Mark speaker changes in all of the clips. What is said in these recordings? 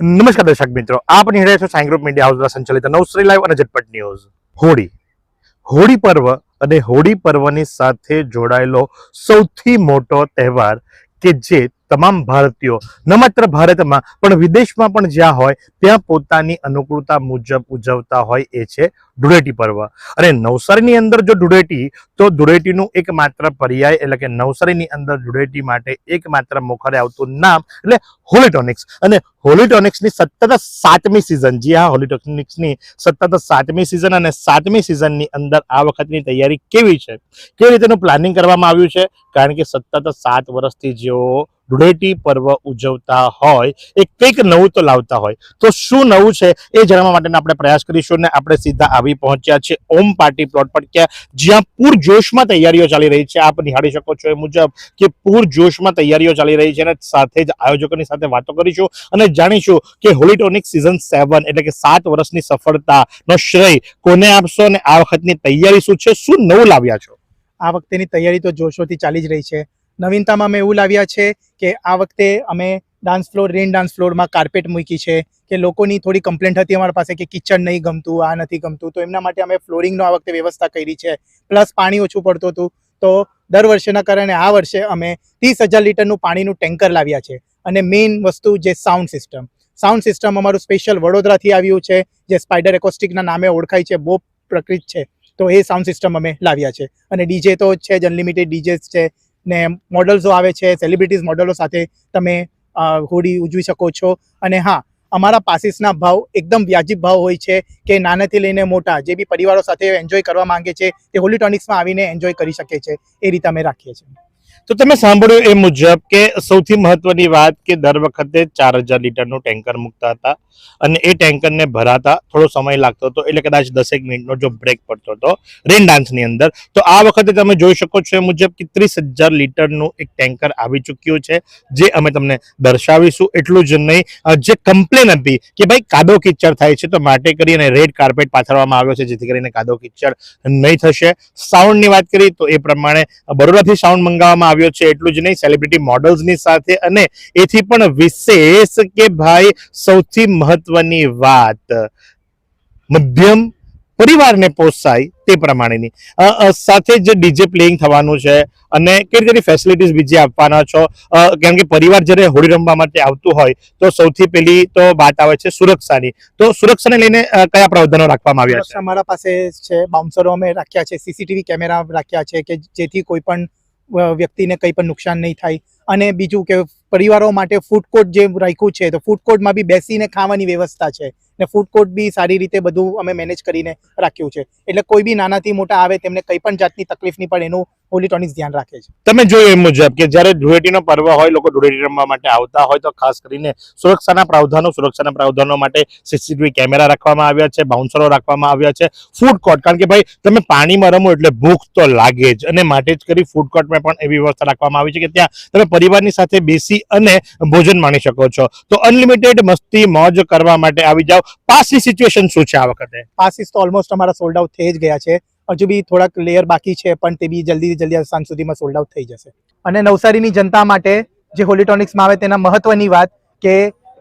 Speaker 1: નમસ્કાર દર્શક મિત્રો, આપ નિહાળ્યા છો સાઈ ગ્રુપ મીડિયા હાઉસ દ્વારા સંચાલિત નવસારી લાઈવ અને ઝટપટ ન્યૂઝ. હોળી પર્વ અને હોળી પર્વની સાથે જોડાયેલો સૌથી મોટો તહેવાર કે જે તમામ ભારતીયો ન માત્ર ભારતમાં પણ વિદેશમાં પણ જ્યાં હોય ત્યાં પોતાની અનુકૂળતા મુજબ ઉજવતા હોય એ છે ધૂળેટી પર્વ. અને નવસારીની અંદર જો ધૂળેટી તો ધૂળેટીનું એકમાત્ર પર્યાય એટલે કે નવસારીની અંદર ધૂળેટી માટે એકમાત્ર મોખરે આવતું નામ એટલે હોલીટોનિક્સ. અને હોલીટોનિક્સની સતત 7મી સિઝન, જી હા, હોલીટોનિક્સની સતત 7મી સિઝન અને 7મી સિઝનની અંદર આ વખતની તૈયારી કેવી છે, કેવી રીતેનું પ્લાનિંગ કરવામાં આવ્યું છે, કારણ કે સતત 7 વર્ષથી જેઓ ધૂળેટી પર્વ ઉજવતા હોય એ કંઈક નવું તો લાવતા હોય. તો શું નવું છે એ જાણવા માટેનો આપણે પ્રયાસ કરીશું ને આપણે સીધા આવી પહોંચ્યા છે ઓમ પાર્ટી પ્લોટ પર, કે જ્યાં પૂરજોશમાં તૈયારીઓ ચાલી રહી છે. આપ નિહાળી શકો છો એ મુજબ કે પૂરજોશમાં તૈયારીઓ ચાલી રહી છે અને સાથે જ આયોજકોની સાથે વાતો કરીશું અને જાણીશું કે હોલીટોનિક સિઝન 7 એટલે કે 7 વર્ષની સફળતાનો શ્રેય કોને આપશો અને આ વખતની તૈયારી શું છે, શું નવું લાવ્યા છો?
Speaker 2: આ વખતેની તૈયારી તો જોશોથી ચાલી જ રહી છે. નવીનતામાં અમે એવું લાવ્યા છે કે આ વખતે અમે ડાન્સ ફ્લોર, રેન ડાન્સ ફ્લોરમાં કાર્પેટ મૂકી છે કે લોકોની થોડી કમ્પ્લેન્ટ હતી અમારા પાસે કે કિચન નહીં ગમતું, આ નથી ગમતું, તો એમના માટે અમે ફ્લોરિંગનો આ વખતે વ્યવસ્થા કરી છે. પ્લસ પાણી ઓછું પડતું હતું તો દર વર્ષેના કારણે આ વર્ષે અમે 30,000 લીટરનું પાણીનું ટેન્કર લાવ્યા છે. અને મેઇન વસ્તુ જે સાઉન્ડ સિસ્ટમ અમારું સ્પેશિયલ વડોદરાથી આવ્યું છે, જે સ્પાઈડર એકોસ્ટિકના નામે ઓળખાય છે, બહુ પ્રકૃત છે. તો એ સાઉન્ડ સિસ્ટમ અમે લાવ્યા છે. અને ડીજે તો છે જ, અનલિમિટેડ ડીજેસ છે ને મોડલ્સો આવે છે, સેલિબ્રિટીઝ મોડલો સાથે તમે હોળી ઉજવી શકો છો. અને હા, અમારા પાસીસના ભાવ એકદમ વાજિબ ભાવ હોય છે કે નાનાથી લઈને મોટા જે બી પરિવારો સાથે એન્જોય કરવા માંગે છે તે હોલીટોનિક્સમાં આવીને એન્જોય કરી શકે છે. એ રીતે અમે રાખીએ છીએ.
Speaker 1: તો તમે સાંભળ્યું એ મુજબ કે સૌથી મહત્વની વાત કે દર વખતે 4,000 લીટરનું ટેન્કર મૂકતા હતા અને એ ટેન્કરને ભરાતા થોડો સમય લાગતો હતો, એટલે કદાચ 10 મિનિટનો જો બ્રેક પડતો હતો રેન ડાન્સની અંદર. તો આ વખતે તમે જોઈ શકો છો એ મુજબ કે 30,000 લીટરનું એક ટેન્કર આવી ચૂક્યું છે, જે અમે તમને દર્શાવીશું. એટલું જ નહીં, જે કમ્પ્લેન હતી કે ભાઈ કાદવ કિચડ થાય છે તો માટે કરી અને રેડ કાર્પેટ પાથરવામાં આવ્યો છે જેથી કરીને કાદવ કિચડ નહીં થશે. સાઉન્ડની વાત કરી તો એ પ્રમાણે બરોડાથી સાઉન્ડ મંગાવવામાં આવ્યો છે. એટલું જ નહીં, સેલિબ્રિટી મોડલ્સની સાથે અને એથી પણ વિશેષ કે ભાઈ સૌથી મહત્વની વાત મધ્યમ પરિવારને પોસાય તે પ્રમાણેની સાથે જ ડીજે પ્લેઇંગ થવાનું છે અને કેટલી કેટલી ફેસિલિટીઝ બીજી આપવાના છો. કારણ કે પરિવાર જ્યારે હોળી રમવા માટે આવતું હોય તો સૌથી પહેલી તો વાત આવે છે સુરક્ષાની. તો સુરક્ષાને લઈને કયા પ્રાવધાનો રાખવામાં આવ્યા છે?
Speaker 2: અમારા પાસે છે બાઉન્સરો અમે રાખ્યા છે, સીસીટીવી કેમેરા રાખ્યા છે કે જેથી કોઈ પણ વ્યક્તિને કંઈ પણ નુકસાન નહીં થાય. અને બીજું કે પરિવારો માટે ફૂડ કોર્ટ જે રાખ્યું છે તો ફૂડ કોર્ટમાં બી બેસીને ખાવાની વ્યવસ્થા છે ને ફૂડ કોર્ટ બી સારી રીતે બધું અમે મેનેજ કરીને રાખ્યું છે. એટલે કોઈ બી નાનાથી મોટા આવે તેમને કંઈ પણ જાતની તકલીફ નહીં પડે એનું હોલીટોનિક્સ ધ્યાન રાખે છે.
Speaker 1: તમે જોયું એ મુજબ કે જ્યારે ધૂળેટીનો પર્વ હોય, લોકો ધૂળેટી રમવા માટે આવતા હોય તો ખાસ કરીને સુરક્ષાના પ્રાવધાનો માટે સીસીટીવી કેમેરા રાખવામાં આવ્યા છે, બાઉન્સરો રાખવામાં આવ્યા છે. ફૂડ કોર્ટ, કારણ કે ભાઈ તમે પાણીમાં રમો એટલે ભૂખ તો લાગે જ, અને માટે જ કરી ફૂડ કોર્ટમાં પણ એવી વ્યવસ્થા રાખવામાં આવી છે કે ત્યાં તમે પરિવારની સાથે બેસી અને ભોજન માણી શકો છો. તો અનલિમિટેડ મસ્તી મોજ કરવા માટે આવી જાઓ. પાસની સિચ્યુએશન શું છે આ વખતે?
Speaker 2: પાસીસ તો ઓલમોસ્ટ અમારા સોલ્ડ આઉટ થઈ જ ગયા છે. હજુ બી થોડાક લેયર બાકી છે પણ તે બી જલ્દી સાંજ સુધીમાં સોલ્ડ આઉટ થઈ જશે. અને નવસારીની જનતા માટે જે હોલીટોનિક્સમાં આવે તેના મહત્વની વાત કે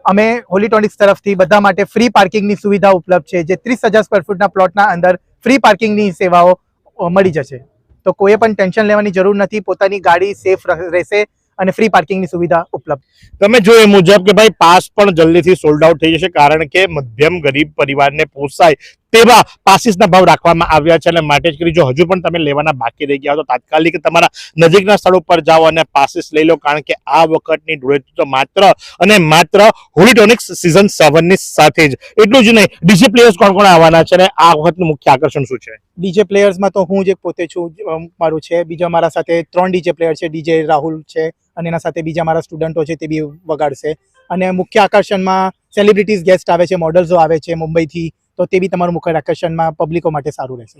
Speaker 2: અમે હોલીટોનિક્સ તરફથી બધા માટે ફ્રી પાર્કિંગની સુવિધા ઉપલબ્ધ છે, જે 30,000 સ્ક્વેર ફૂટના પ્લોટના અંદર ફ્રી પાર્કિંગની સેવાઓ મળી જશે. તો કોઈએ પણ ટેન્શન લેવાની જરૂર નથી, પોતાની ગાડી સેફ રહેશે અને ફ્રી પાર્કિંગની સુવિધા ઉપલબ્ધ.
Speaker 1: તમે જો એ મુજબ કે ભાઈ પાસ પણ જલ્દીથી સોલ્ડ આઉટ થઈ જશે, કારણ કે મધ્યમ ગરીબ પરિવારને પોસાય તેવા પાસીસના ભાવ રાખવામાં આવ્યા છે. અને માટે જ કરી જો હજુ પણ તમે લેવાના બાકી રહી ગયા તો તાત્કાલિક તમારા નજીકના સ્થળ ઉપર જાઓ અને પાસીસ લઈ લો, કારણ કે આ વખતની ધૂળેટી તો માત્ર અને માત્ર હોલીટોનિક્સ સિઝન 7 ની સાથે જ. એટલું જ નહીં, ડીજે પ્લેયર્સ કોણ કોણ આવવાના છે અને આ વખતનું મુખ્ય આકર્ષણ શું છે?
Speaker 2: ડીજે પ્લેયર્સમાં તો હું જે પોતે છું, મારું છે. બીજા મારા સાથે 3 ડીજે પ્લેયર છે. ડીજે રાહુલ છે અને એના સાથે બીજા મારા સ્ટુડન્ટો છે તે બી વગાડશે. અને મુખ્ય આકર્ષણમાં સેલિબ્રિટીઝ ગેસ્ટ આવે છે, મોડલ્સો આવે છે મુંબઈથી, તો તે બી તમારું મુખ્ય આકર્ષણમાં પબ્લિકો માટે સારું રહેશે.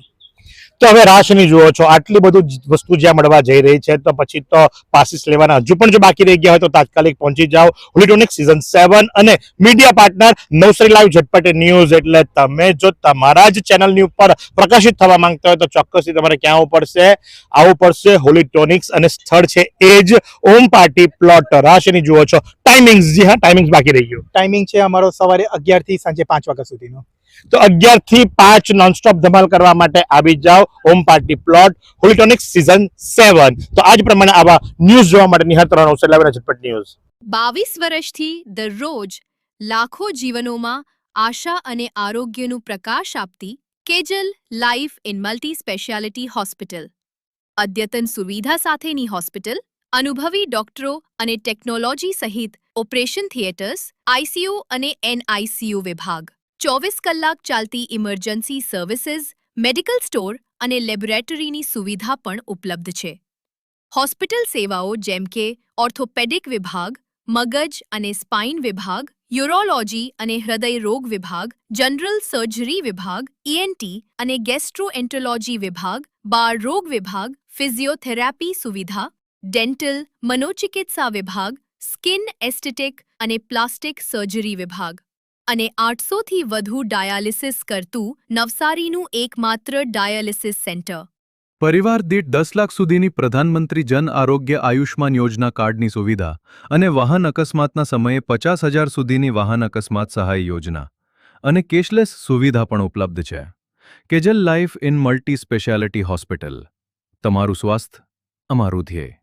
Speaker 1: તો હવે રાશિની જુઓ છો, આટલી બધું વસ્તુ જ્યાં મળવા જઈ રહી છે તો પછી તો પાસીસ લેવાના હજુ પણ જો બાકી રહી ગયા હોય તો તાત્કાલિક પહોંચી જાઓ. હોલિટોનિક સીઝન 7 અને media partner Navsari live Jhatpat news. એટલે તમે જો તમારા જ ચેનલની ઉપર પ્રકાશિત થવા માંગતા હોય તો ચોક્કસથી તમારે ક્યાં આવવું પડશે? હોલિટોનિક્સ, અને સ્થળ છે એ જ ઓમ પાર્ટી પ્લોટ. રાશિની જુઓ છો, ટાઈમિંગ્સ, જી હા ટાઈમિંગ્સ બાકી રહી ગયું.
Speaker 2: ટાઈમિંગ છે અમારો સવારે 11 થી સાંજે 5 વાગ્યા સુધીનો.
Speaker 1: તો 11 થી 5 નોનસ્ટોપ ધમાલ કરવા માટે આવી જાઓ ઓમ પાર્ટી પ્લોટ, હોલિટોનિક્સ સીઝન 7. તો આજ પ્રમાણે આવા ન્યૂઝ જોવા માટે નિહાળતા રહો નવસારી લાઈવ ઝટપટ ન્યૂઝ.
Speaker 3: 22 વર્ષથી દરરોજ લાખો જીવનોમાં આશા અને આરોગ્યનું પ્રકાશ આપતી Kejal life in multi speciality hospital. અદ્યતન સુવિધા સાથેની હોસ્પિટલ, અનુભવી ડોક્ટરો અને ટેકનોલોજી સહિત ઓપરેશન થિયેટર્સ, આઈસીયુ અને એનઆઈસીયુ વિભાગ, 24 કલાક ચાલતી ઇમરજન્સી સર્વિસીસ, મેડિકલ સ્ટોર અને લેબોરેટરીની સુવિધા પણ ઉપલબ્ધ છે. હોસ્પિટલ સેવાઓ જેમ કે ઓર્થોપેડિક વિભાગ, મગજ અને સ્પાઇન વિભાગ, યુરોલોજી અને હૃદય રોગ વિભાગ, જનરલ સર્જરી વિભાગ, ઈએનટી અને ગેસ્ટ્રોએન્ટરોલોજી વિભાગ, બાળ રોગ વિભાગ, ફિઝિયોથેરાપી સુવિધા, ડેન્ટલ, મનોચિકિત્સા વિભાગ, સ્કિન એસ્થેટિક અને પ્લાસ્ટિક સર્જરી વિભાગ અને 800 થી વધુ ડાયાલિસિસ કરતું નવસારીનું એકમાત્ર ડાયાલિસિસ સેન્ટર.
Speaker 4: પરિવાર દીઠ 10 લાખ સુધીની પ્રધાનમંત્રી જન આરોગ્ય આયુષ્માન યોજના કાર્ડની સુવિધા અને વાહન અકસ્માતના સમયે 50,000 સુધીની વાહન અકસ્માત સહાય યોજના અને કેશલેસ સુવિધા પણ ઉપલબ્ધ છે. Kejal life in multi speciality hospital. તમારું સ્વાસ્થ્ય અમારું ધ્યેય.